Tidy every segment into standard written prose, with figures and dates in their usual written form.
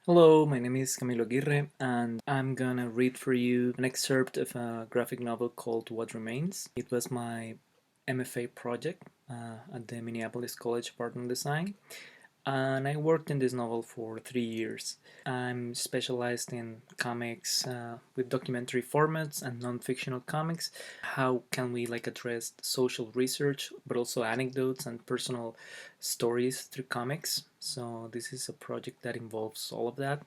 Hello, my name is Camilo Aguirre, and I'm gonna read for you an excerpt of a graphic novel called What Remains. It was my MFA project at the Minneapolis College of Art and Design, and I worked in this novel for 3 years. I'm specialized in comics with documentary formats and non-fictional comics. How can we address social research, but also anecdotes and personal stories through comics? So this is a project that involves all of that.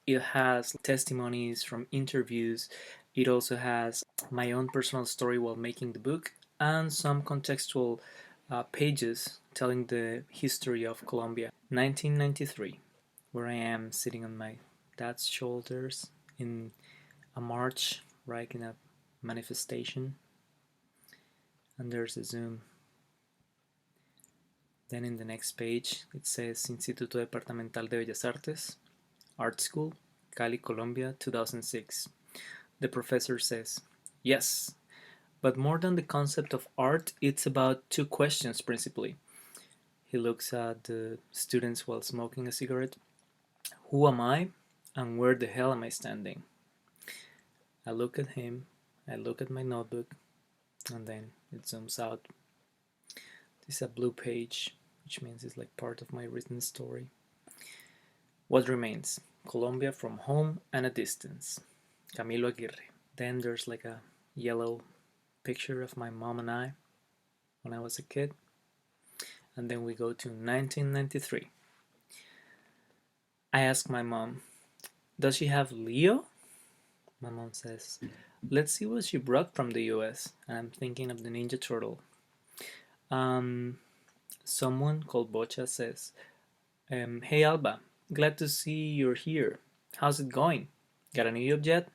It has testimonies from interviews. It also has my own personal story while making the book and some contextual pages telling the history of Colombia. 1993, where I am sitting on my dad's shoulders in a march, right in a manifestation, and there's a zoom. Then in the next page it says Instituto Departamental de Bellas Artes, Art School, Cali, Colombia, 2006. The professor says, yes, but more than the concept of art, it's about two questions principally. He looks at the students while smoking a cigarette. Who am I, and where the hell am I standing? I look at him, I look at my notebook, and then it zooms out. This is a blue page, which means it's like part of my written story. What remains? Colombia from home and a distance. Camilo Aguirre. Then there's like a yellow picture of my mom and I when I was a kid. And then we go to 1993. I ask my mom, does she have Leo? My mom says, let's see what she brought from the US. And I'm thinking of the Ninja Turtle. Um, Someone called Bocha says, hey Alba, glad to see you're here. How's it going? Got a new job yet?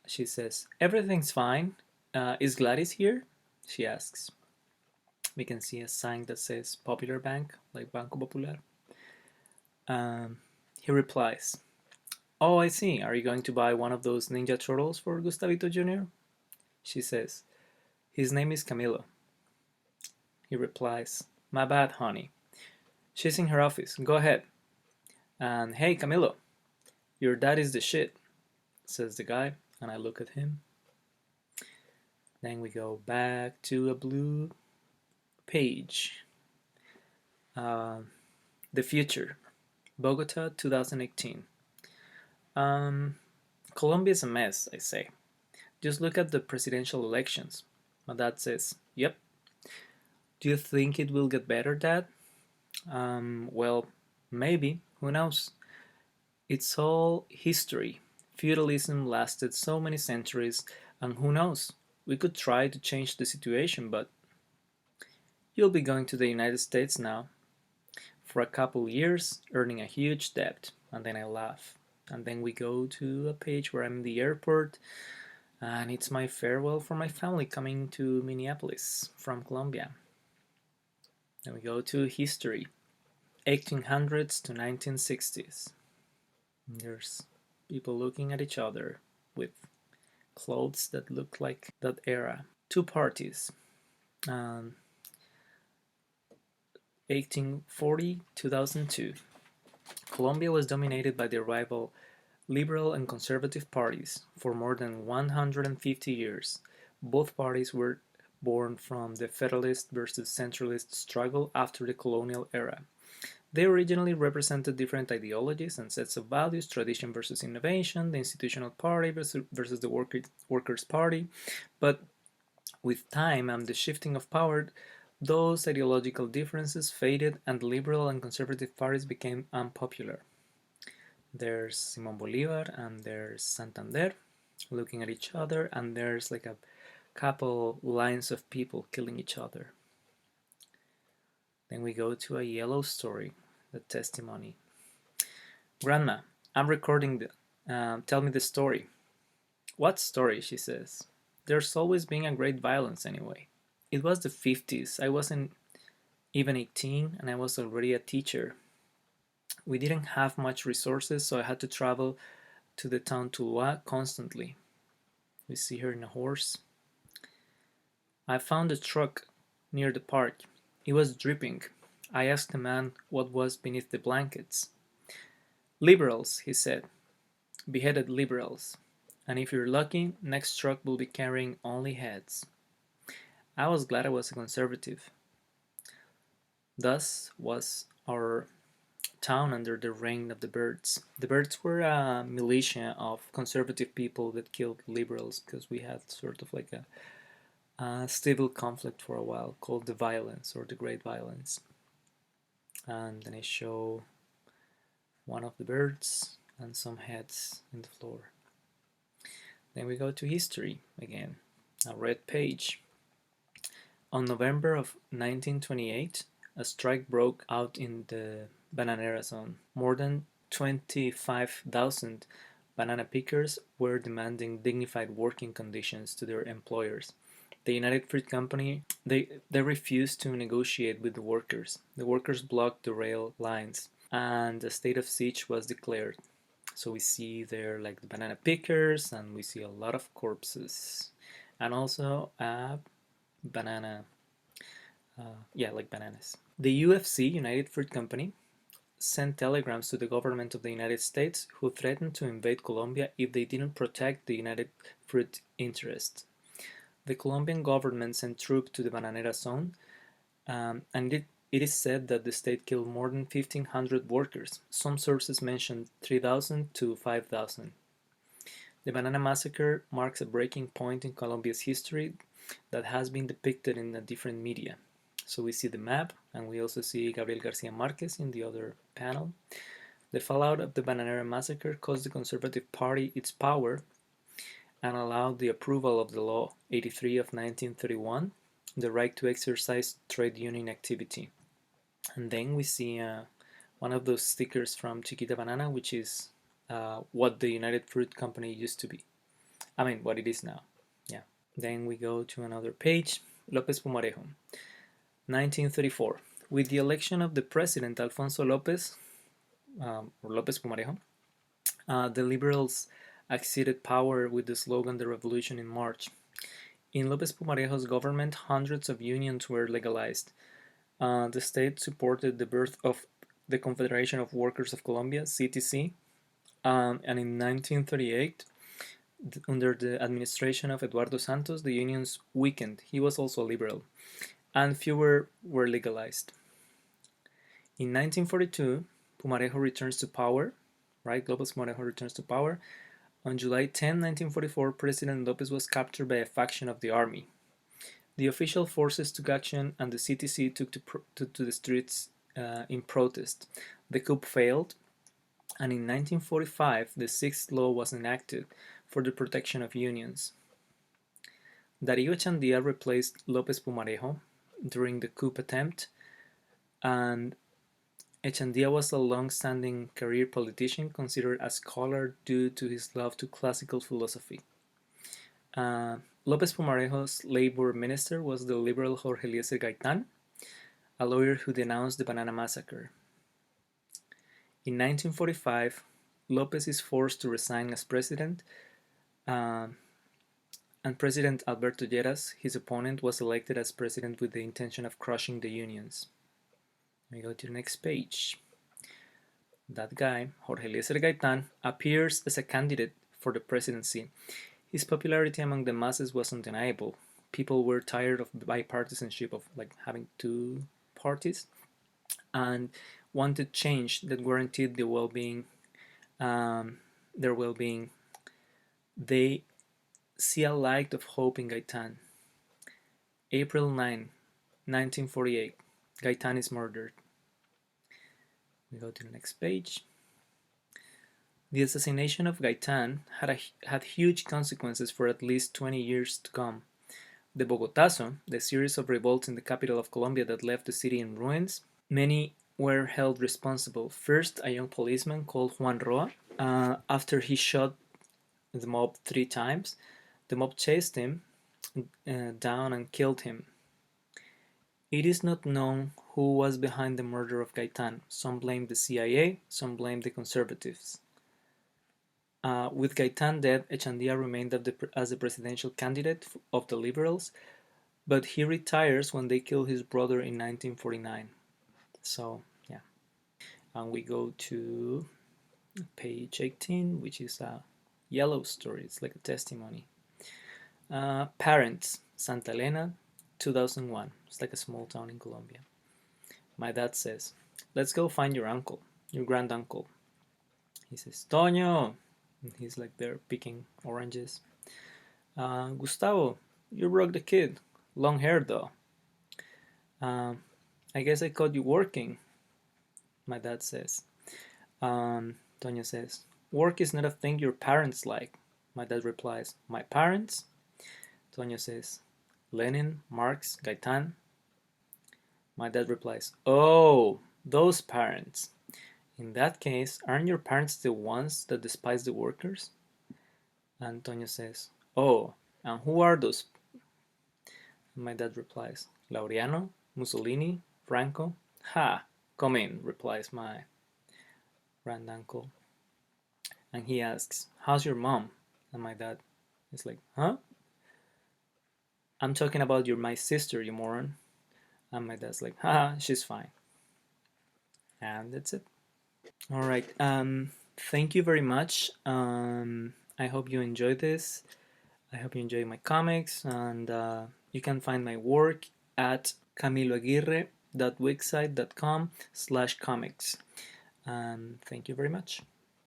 She says, everything's fine. Is Gladys here? She asks. We can see a sign that says Popular Bank, like Banco Popular. He replies, oh, I see. Are you going to buy one of those Ninja Turtles for Gustavito Jr.? She says, his name is Camilo. He replies, my bad, honey. She's in her office. Go ahead. And hey, Camilo, your dad is the shit, says the guy, and I look at him. Then we go back to a blue page. The future, Bogota, 2018. Colombia's a mess, I say. Just look at the presidential elections. My dad says, yep. Do you think it will get better, Dad? Well, maybe. Who knows? It's all history. Feudalism lasted so many centuries, and who knows? We could try to change the situation, but you'll be going to the United States now for a couple years, earning a huge debt. And then I laugh. And then we go to a page where I'm in the airport, and it's my farewell for my family coming to Minneapolis from Colombia. Then we go to history, 1800s to 1960s. There's people looking at each other with clothes that look like that era. Two parties, 1840 2002. Colombia was dominated by the rival liberal and conservative parties for more than 150 years. Both parties were born from the Federalist versus Centralist struggle after the colonial era. They originally represented different ideologies and sets of values, tradition versus innovation, the institutional party versus the workers' party, but with time and the shifting of power, those ideological differences faded and the liberal and conservative parties became unpopular. There's Simon Bolivar and there's Santander looking at each other, and there's like a couple lines of people killing each other. Then we go to a yellow story, the testimony. Grandma, I'm recording tell me the story. What story? She says. There's always been a great violence anyway. It was the 50s. I wasn't even 18 and I was already a teacher. We didn't have much resources, so I had to travel to the town Tuluá constantly. We see her in a horse. I found a truck near the park. It was dripping. I asked the man what was beneath the blankets. Liberals, he said, beheaded liberals. And if you're lucky, next truck will be carrying only heads. I was glad I was a conservative. Thus was our town under the reign of the Birds. The Birds were a militia of conservative people that killed liberals because we had sort of like a civil conflict for a while called the Violence or the Great Violence. And then I show one of the birds and some heads in the floor. Then we go to history again, a red page. On November of 1928, a strike broke out in the Bananera zone. More than 25,000 banana pickers were demanding dignified working conditions to their employers. The United Fruit Company, they refused to negotiate with the workers. The workers blocked the rail lines, and a state of siege was declared. So we see there like the banana pickers, and we see a lot of corpses, and also a banana, like bananas. The UFC, United Fruit Company, sent telegrams to the government of the United States, who threatened to invade Colombia if they didn't protect the United Fruit interests. The Colombian government sent troops to the Bananera zone, and it is said that the state killed more than 1,500 workers. Some sources mention 3,000 to 5,000. The Banana Massacre marks a breaking point in Colombia's history that has been depicted in a different media. So we see the map, and we also see Gabriel Garcia Marquez in the other panel. The fallout of the Bananera Massacre cost the Conservative Party its power and allowed the approval of the Law 83 of 1931, the right to exercise trade union activity. And then we see one of those stickers from Chiquita Banana, which is what the United Fruit Company used to be. I mean, what it is now. Yeah. Then we go to another page. Lopez Pumarejo, 1934. With the election of the president, Alfonso Lopez, or Lopez Pumarejo, the liberals acceded power with the slogan "The Revolution" in March. In Lopez Pumarejo's government, hundreds of unions were legalized. The state supported the birth of the Confederation of Workers of Colombia, CTC, and in 1938, under the administration of Eduardo Santos, the unions weakened. He was also a liberal, and fewer were legalized. In 1942, Pumarejo returns to power, right? Lopez Pumarejo returns to power. On July 10, 1944, President Lopez was captured by a faction of the army. The official forces took action, and the CTC took to the streets in protest. The coup failed, and in 1945, the sixth law was enacted for the protection of unions. Darío Echandía replaced Lopez Pumarejo during the coup attempt, and Echandía was a long-standing career politician considered a scholar due to his love to classical philosophy. Lopez Pumarejo's labor minister was the liberal Jorge Eliezer Gaitán, a lawyer who denounced the Banana Massacre. In 1945, Lopez is forced to resign as president, and President Alberto Lleras, his opponent, was elected as president with the intention of crushing the unions. We go to the next page. That guy, Jorge Eliezer Gaitán, appears as a candidate for the presidency. His popularity among the masses was undeniable. People were tired of bipartisanship, of like having two parties, and wanted change that guaranteed their well-being. They see a light of hope in Gaitán. April 9, 1948. Gaitán is murdered. We go to the next page. The assassination of Gaitán had huge consequences for at least 20 years to come. The Bogotazo, the series of revolts in the capital of Colombia that left the city in ruins, many were held responsible. First, a young policeman called Juan Roa. After he shot the mob 3 times, the mob chased him down and killed him. It is not known who was behind the murder of Gaitán. Some blame the CIA, some blame the conservatives. With Gaitán dead, Echandía remained as the presidential candidate of the liberals, but he retires when they kill his brother in 1949. So, yeah. And we go to page 18, which is a yellow story. It's like a testimony. Parents, Santa Elena, 2001. It's like a small town in Colombia. My dad says, let's go find your uncle, your granduncle. He says, Toño. And he's like there picking oranges. Gustavo, you broke the kid. Long hair though. I guess I caught you working, my dad says. Toño says, work is not a thing your parents like. My dad replies, my parents? Toño says, Lenin, Marx, Gaitan. My dad replies, oh, those parents. In that case, aren't your parents the ones that despise the workers? And Toño says, oh, and who are those? My dad replies, Laureano, Mussolini, Franco. Ha, come in, replies my granduncle. And he asks, how's your mom? And my dad is like, huh? I'm talking about my sister, you moron. And my dad's like, haha, she's fine. And that's it. All right. Thank you very much. I hope you enjoyed this. I hope you enjoy my comics, and you can find my work at camiloaguirre.wixsite.com/comics. Thank you very much.